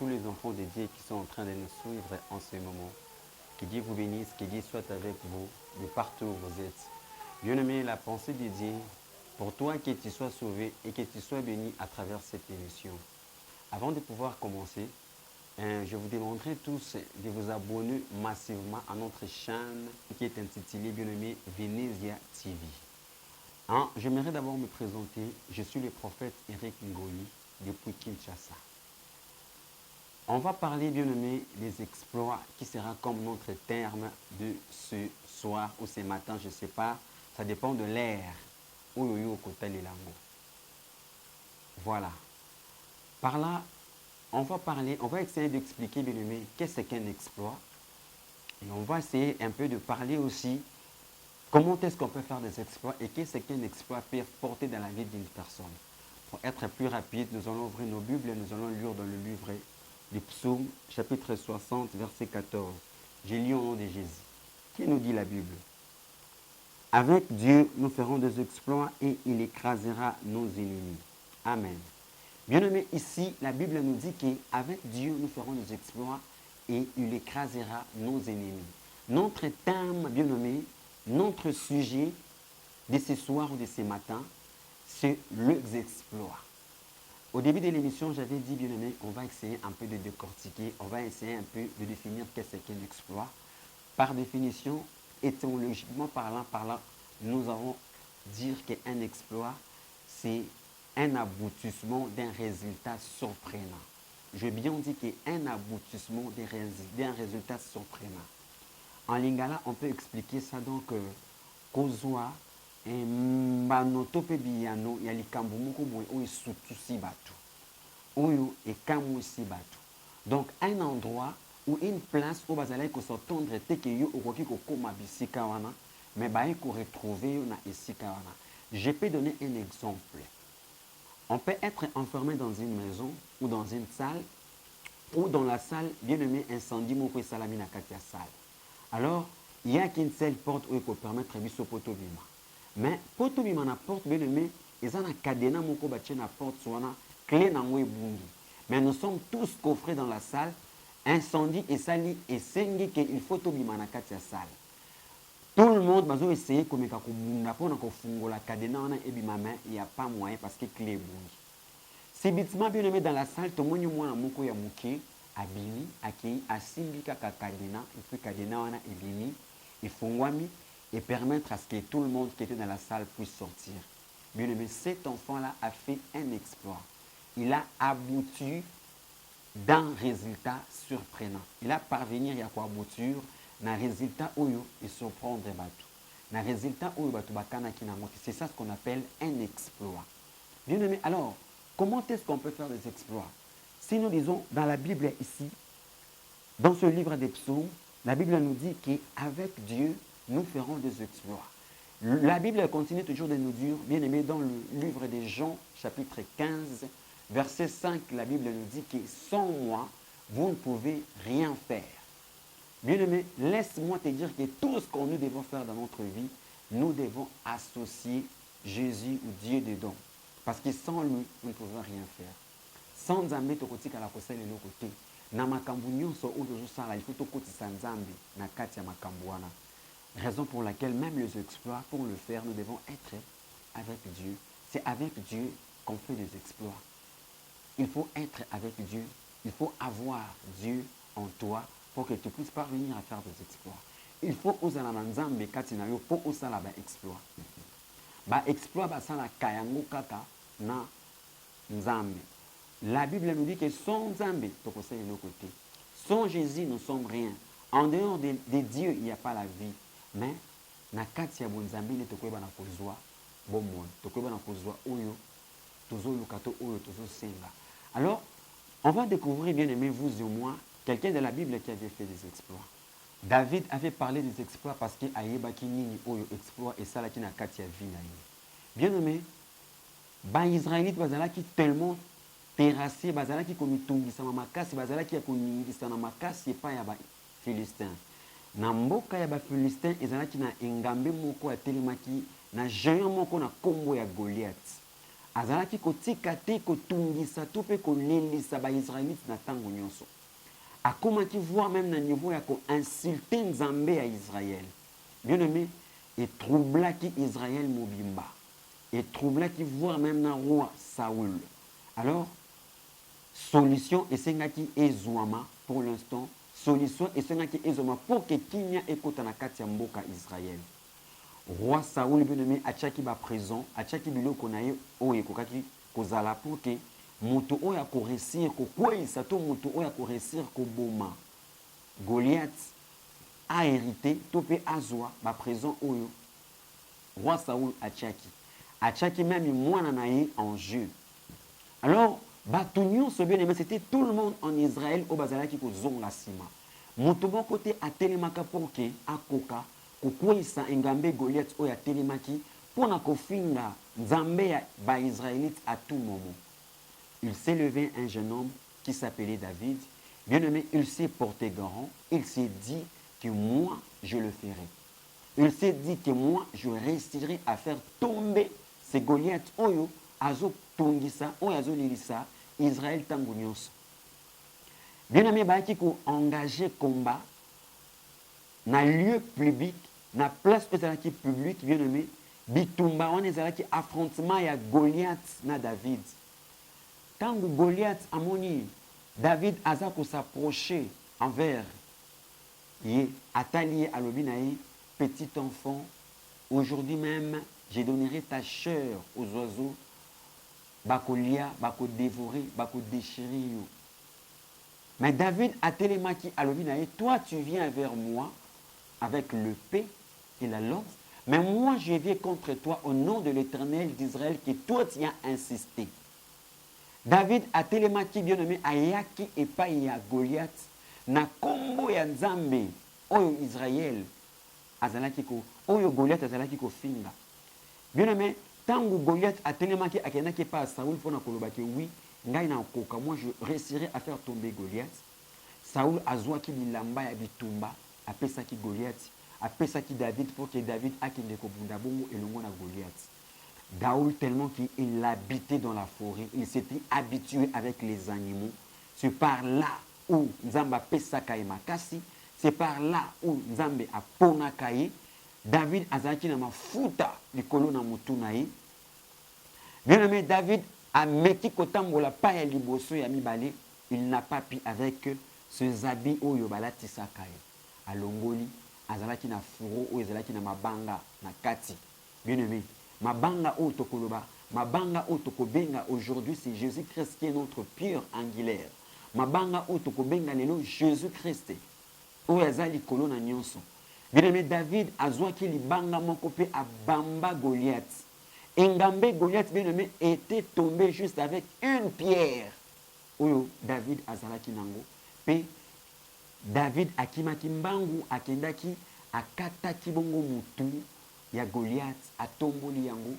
tous les enfants de Dieu qui sont en train de nous suivre en ce moment. Que Dieu vous bénisse, que Dieu soit avec vous de partout où vous êtes. Bien-aimé, la pensée de Dieu, pour toi que tu sois sauvé et que tu sois béni à travers cette émission. Avant de pouvoir commencer, je vous demanderai tous de vous abonner massivement à notre chaîne qui est intitulée Bien-aimé Venezia TV. J'aimerais d'abord me présenter. Je suis le prophète Eric Ngoyi depuis Kinshasa. On va parler, bien-aimé, des exploits qui sera comme notre terme de ce soir ou ce matin, je ne sais pas. Ça dépend de l'ère. Voilà. Par là, on va essayer d'expliquer, bien-aimé, qu'est-ce qu'un exploit. Et on va essayer un peu de parler aussi comment est-ce qu'on peut faire des exploits et qu'est-ce qu'un exploit peut porter dans la vie d'une personne. Pour être plus rapide, nous allons ouvrir nos Bibles et nous allons lire dans le livre du Psaume, chapitre 60, verset 14. J'ai lu au nom de Jésus. Qui nous dit la Bible? Avec Dieu, nous ferons des exploits et il écrasera nos ennemis. Amen. Bien-aimé, ici, la Bible nous dit qu'avec Dieu, nous ferons des exploits et il écrasera nos ennemis. Notre thème, bien-aimé, notre sujet de ce soir ou de ce matin, c'est les exploits. Au début de l'émission, j'avais dit, bien-aimé, on va essayer un peu de décortiquer, on va essayer un peu de définir qu'est-ce qu'un exploit. Par définition, étymologiquement parlant, nous allons dire qu'un exploit, c'est un aboutissement d'un résultat surprenant. Je bien dit qu'un aboutissement d'un résultat surprenant. En lingala, on peut expliquer ça donc kozwa mbanoto pe biyano ya likambo moko boye oyo esutusi bato oyo ekamwisi bato. Donc un endroit ou une place où bazalaki kosotondre te ke yo okoki kokoma bisika wana mais baye koretrouve yo na esika wana. Je peux donner un exemple. On peut être enfermé dans une maison ou dans une salle ou dans la salle, bien aimé, incendie moko esalami na kati ya salle. Alors, il n'y a qu'une seule porte où il peut permettre de se poto bima. Mais poto bima na porte, bien aimé, ils ont un cadenas moko bache na porte soana clé na ngwe bungi. Mais nous sommes tous coffrés dans la salle, incendie et sali et sengi que il faut to bima na kati ya salle. Tout le monde va essayer comme ka ko bunda pona ko fungola cadenas wana e bima mais il n'y a pas moyen parce que clé bungi. Si bitima bien aimé dans la salle, to moni mwana moko ya muke abimi akei asimbi kaka kadena et puis kadena wana ebimi efungwami et permettre à ce que tout le monde qui était dans la salle puisse sortir. Bien aimé, cet enfant-là a fait un exploit. Il a abouti d'un résultat surprenant. Il a parvenu à quoi aboutir d'un résultat oyo et surprendre batu. D'un résultat oyo batu bakana kinango. C'est ça ce qu'on appelle un exploit. Bien aimé, alors comment est-ce qu'on peut faire des exploits? Si nous disons dans la Bible ici, dans ce livre des psaumes, la Bible nous dit qu'avec Dieu, nous ferons des exploits. La Bible continue toujours de nous dire, bien aimé, dans le livre de Jean, chapitre 15, verset 5, la Bible nous dit que sans moi, vous ne pouvez rien faire. Bien aimé, laisse-moi te dire que tout ce que nous devons faire dans notre vie, nous devons associer Jésus ou Dieu dedans. Parce que sans lui, nous ne pouvons rien faire. Sans Nzambe tokotika la kosala eloko te. Na makambo nyonso oyo tozosala il faut tokotisa Nzambe na kati ya makambo wana. Raison pour laquelle même les exploits, pour le faire, nous devons être avec Dieu. C'est avec Dieu qu'on fait des exploits. Il faut être avec Dieu. Il faut avoir Dieu en toi pour que tu puisses parvenir à faire des exploits. Il faut ozala na Nzambe kati na yo po osala ba exploit. Ba exploit basala kayango kaka na Nzambe. La Bible nous dit que sans Nzambe, sans Jésus, nous ne sommes rien. En dehors de Dieu, il n'y a pas la vie. Mais, na kati ya bonzambe ne tokoyeba na kozwa bomoi, tokoyeba na kozwa oyo, tozo lukato oyo, tozo senga. Alors, on va découvrir, bien aimé, vous et moi, quelqu'un de la Bible qui avait fait des exploits. David avait parlé des exploits parce qu'il a yebaki nini oyo exploit et ça là qui na kati ya vie na ye. Bien aimé, ba Israélite bazalaki tellement terrassé bazalaki komitungisa na makasi bazalaki ya koningisa na makasi epai ya ba Philistin. Na mboka ya ba Philistin ezalaki na engambe moko ya telemaki na géant moko na kombo ya Goliath. azalaki kotika te kotungisa to mpe kolelisa baisraélite na ntango nyonso. Akomaki voir même na niveau ya koinsulte nzambe ya Israël. Bien aimé, et troublaki Israël mobimba. Et troublaki voir même na roi Saoul. Alors, solution esengaki ezwama pour l'instant. Solution esengaki ezwama pour que kinya ekota na kati ya mboka Israël. Roi Saoul bien aimé atiaki ba présent, atiaki biloko na ye oyo ekokaki kozala pour que moto oyo akoresir kokweyisa to moto oyo akoresir koboma Goliath a hérité to mpe azwa ba présent oyo roi Saoul atiaki même mwana na ye en jeu. Alors bato nyonso bien aimé, c'était tout le monde en Israël oyo bazalaki kozonga nsima. Moto moko te atelemaka pour que akoka kokweyisa engambe Goliath oyo atelemaki mpona kofinga nzambe ya baisraélite à tout moment. Il s'est levé un jeune homme qui s'appelait David. Bien aimé, il s'est porté garant. Il s'est dit que moi, je le ferai. Il s'est dit que moi, je réussirai à faire tomber ces Goliaths. Oyo, azo tungisa, oyo azo lilisa, Israël tango nyonso. Bien aimé, baaki ko engagé combat na lieu public, na place ezalaki public, bien aimé, bitumba wana ezalaki affrontement ya Goliath na David. Tango Goliath amoni David aza ko s'approcher envers ye atali alobi na ye, petit enfant, aujourd'hui même je donnerai ta chair aux oiseaux, bakolia, bako dévorer, bako déchirer yo. Mais David atelemaki alobi na ye, toi tu viens vers moi avec l'épée et la lance, mais moi je viens contre toi au nom de l'Éternel d'Israël que toi tu as insisté. David atelemaki bien aimé ayaki epai ya Goliath na kombo ya nzambe oyo Israël azalaki ko oyo Goliath azalaki ko finga. Bien aimé, tango Goliath atelemaki akendaki pa Saoul pona kolobaki oui, ngai na koka, moi je réussirai à faire tomber Goliath. Saoul azwaki bilamba ya bitumba apesaki Goliath, apesaki David pour que David akende kobunda bongo elongo na Goliath. Daoul tellement qu'il habitait dans la forêt, il s'était habitué avec les animaux. C'est par là où Nzamba pesaka e makasi, c'est par là où Nzambe a ponaka ye. David azaki na mafuta likolo na mutu na ye. Bien aimé, David a meki kotambola pa ya liboso ya mibale, il n'a pas pu avec ce habits oyo balatisaka ye. Alongoli azalaki na furo oyo azalaki na mabanga na kati. Bien aimé, mabanga oyo tokoloba, mabanga oyo tokobenga aujourd'hui, c'est Jésus-Christ qui est notre pierre angulaire. Mabanga oyo tokobenga lelo Jésus-Christ oyo aza likolo na nyonso. Bien aimé, David azwaki libanga moko pe abamba Goliath. Engambe Goliath, bien aimé, était tombé juste avec une pierre. Oyo David azalaki nango. Pe David akimaki mbangu akendaki akataki bongo mutu ya Goliath atomboli yango.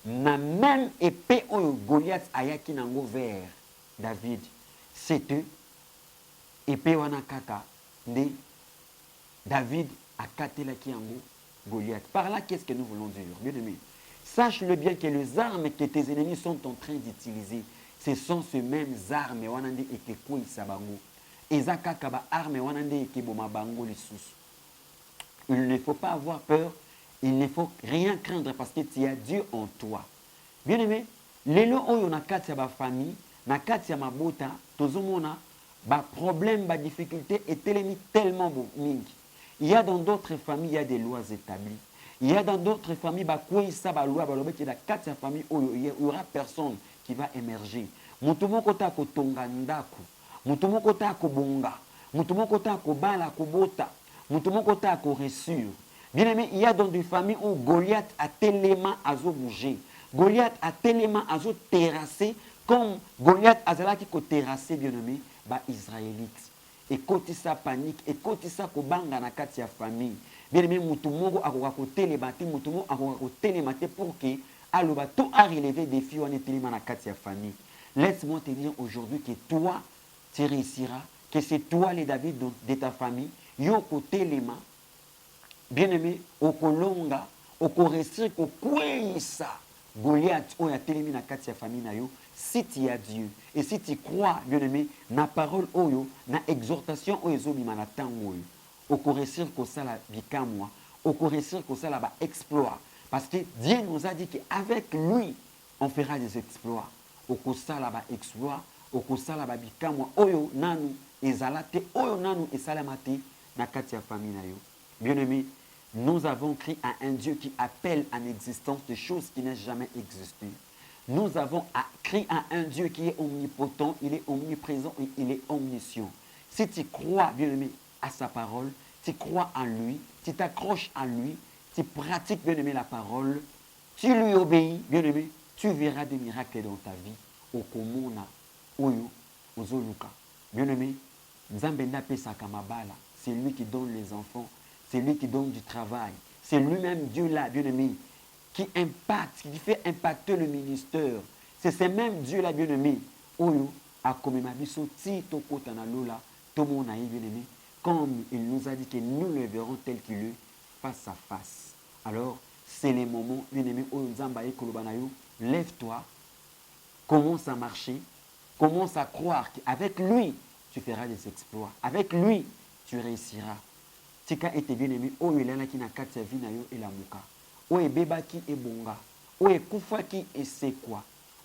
Na même épée oyo Goliath ayaki nango vers David. C'était épée wana kaka nde David akatelaki yango Goliath. Par là, qu'est-ce que nous voulons dire? Bien aimé, sache-le bien que les armes que tes ennemis sont en train d'utiliser, ce sont ces mêmes armes wanande ekekweisa bango. Eza kaka ba arme wanande ekeboma bango lisusu. Il ne faut pas avoir peur, il ne faut rien craindre parce que tu as Dieu en toi. Bien aimé, lelo oyo na kati ya ba famille, na kati ya mabota, tozomona ba problème, ba difficulté etelemi tellement mingi. Il y a dans d'autres familles, il y a des lois établies. Il y a dans d'autres familles, il y aura personne qui va émerger. Mutumoko ta kotonga ndako, mutumoko ta kobonga, mutumoko ta kobala kobota, mutumoko ta koressure. Bien aimé, il y a dans des familles où Goliath a tellement azo bouger. Goliath a tellement azo terrassé, comme Goliath a zalaki ko terrassé, bien aimé, ba Israélite. Et côté sa panique, et côté sa kobanga na kati ya famille. Bien aimé, mutumoko akoka ko télématé, mutumoko akoka ko télématé pour que aloba tout a relevé des filles en téléma na kati ya famille. Laisse-moi te dire aujourd'hui que toi, tu réussiras, que c'est toi les David de ta famille, yo ko téléma, bien aimé, okolonga, oko réussir ko kweyisa Goliath, oyo atelemi na kati ya famille na yo, si tu as Dieu, et si tu crois, bien-aimé, na parole oyo, na exhortation oyo ezobima na tango oyo, okoresir kosala bikamwa, okoresir kosala ba exploit. Parce que Dieu nous a dit qu'avec lui, on fera des exploits. Okosala ba exploit, okosala ba bikamwa oyo nanu ezala te, oyo nanu esalama te na kati ya famille na yo. Bien-aimé, nous avons crié à un Dieu qui appelle en existence des choses qui n'ont jamais existé. Nous avons crié à un Dieu qui est omnipotent, il est omniprésent et il est omniscient. Si tu crois, bien-aimé, à sa parole, tu crois en lui, tu t'accroches à lui, tu pratiques, bien-aimé, la parole, tu lui obéis, bien-aimé, tu verras des miracles dans ta vie. Okomona, oyo, ozoluka. Bien-aimé, Nzambe napesaka mabala, c'est lui qui donne les enfants. C'est lui qui donne du travail. C'est lui-même Dieu là, bien-aimé, qui impacte, qui fait impacter le ministère. C'est ce même Dieu là, bien-aimé, Oyo, a comme ma biso, ti toko tanalola, tomo naï, bien-aimé, comme il nous a dit que nous le verrons tel qu'il est, face à face. Alors, c'est les moments, bien-aimé, Oyo Nzamba e kolobanayo, lève-toi, commence à marcher, commence à croire qu'avec lui, tu feras des exploits. Avec lui, tu réussiras. Tika ete bien-aimé, oyo elalaki na kati ya vi na yo elamuka, oyo ebebaki ebonga, oyo ekufaki esekwa,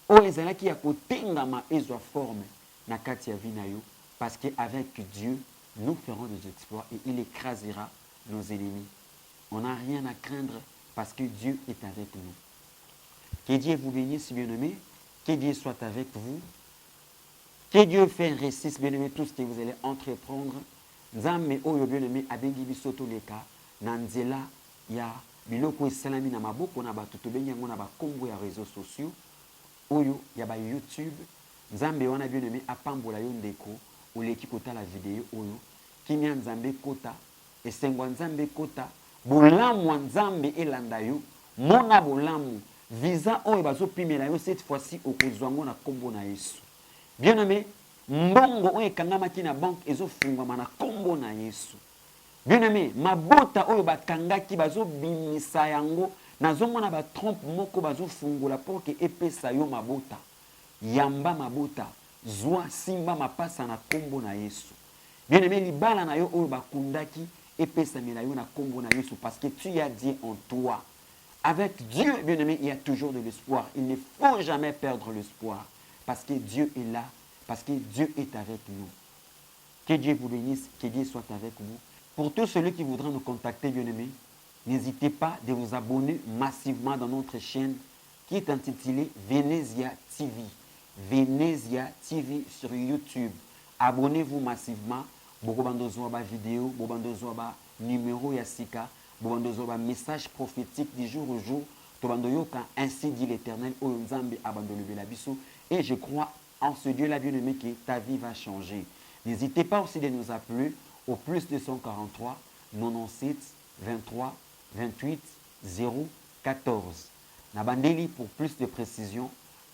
oyo ezalaki ya kotengama ezwa forme na kati ya vi na yo, parce qu'avec Dieu, nous ferons des exploits et il écrasera nos ennemis. On n'a rien à craindre parce que Dieu est avec nous. Que Dieu vous bénisse, bien-aimé, que Dieu soit avec vous, que Dieu réussisse, bien-aimé, tout ce que vous allez entreprendre. Nzambe oyo bien-aimé abengi biso toleka na nzela ya biloko esalami na maboko na bato tobengi yango na bakombo ya réseaux sociaux oyo ya ba YouTube. Nzambe wana bien-aimé apambola yo ndeko oleki kotala video oyo kimia Nzambe kota esengwa Nzambe kota bolamu wa Nzambe elanda yo mona bolamu visa oyo bazopimela yo cette fois-ci okozwa ngo na kombo na Yesu. Bien-aimé, mbongo oyo ekangamaki na banque ezofungwama na kombo na Yesu. Bien-aimé, mabota oyo bakangaki bazobimisa yango nazomona ba trompe moko bazofungola pour que epesa yo mabota. Yamba mabota, zwa simba mapasa na kombo na Yesu. Bien-aimé, libala na yo oyo bakundaki epesa mela yo na kombo na Yesu parce que tu as Dieu en toi. Avec Dieu, bien-aimé, il y a toujours de l'espoir. Il ne faut jamais perdre l'espoir parce que Dieu est là. Parce que Dieu est avec nous. Que Dieu vous bénisse, que Dieu soit avec vous. Pour tous ceux qui voudront nous contacter, bien-aimés, n'hésitez pas de vous abonner massivement dans notre chaîne qui est intitulée Venezia TV. Venezia TV sur YouTube. Abonnez-vous massivement. Bokobandozo ba vidéo, bokobandozo ba numéro yasika, bokobandozo ba message prophétique du jour au jour. Tobandoyo quand ainsi dit l'Éternel, Oyonzambe abandonne la biso. Et je crois en ce Dieu-là, bien-aimé, que ta vie va changer. N'hésitez pas aussi de nous appeler au plus 243 97 23 28 014. Nabandeli pour plus de précision,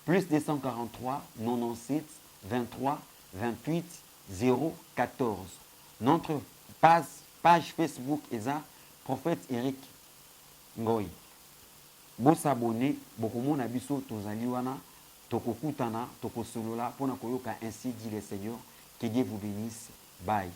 plus 243 97 23 28 014. Notre page Facebook est à Prophète Eric Ngoy. Vous s'abonnez, beaucoup de biso tozaliwana. Tokokutana, tokosolola, pona koyoka ainsi dit le Seigneur. Que Dieu vous bénisse. Bye.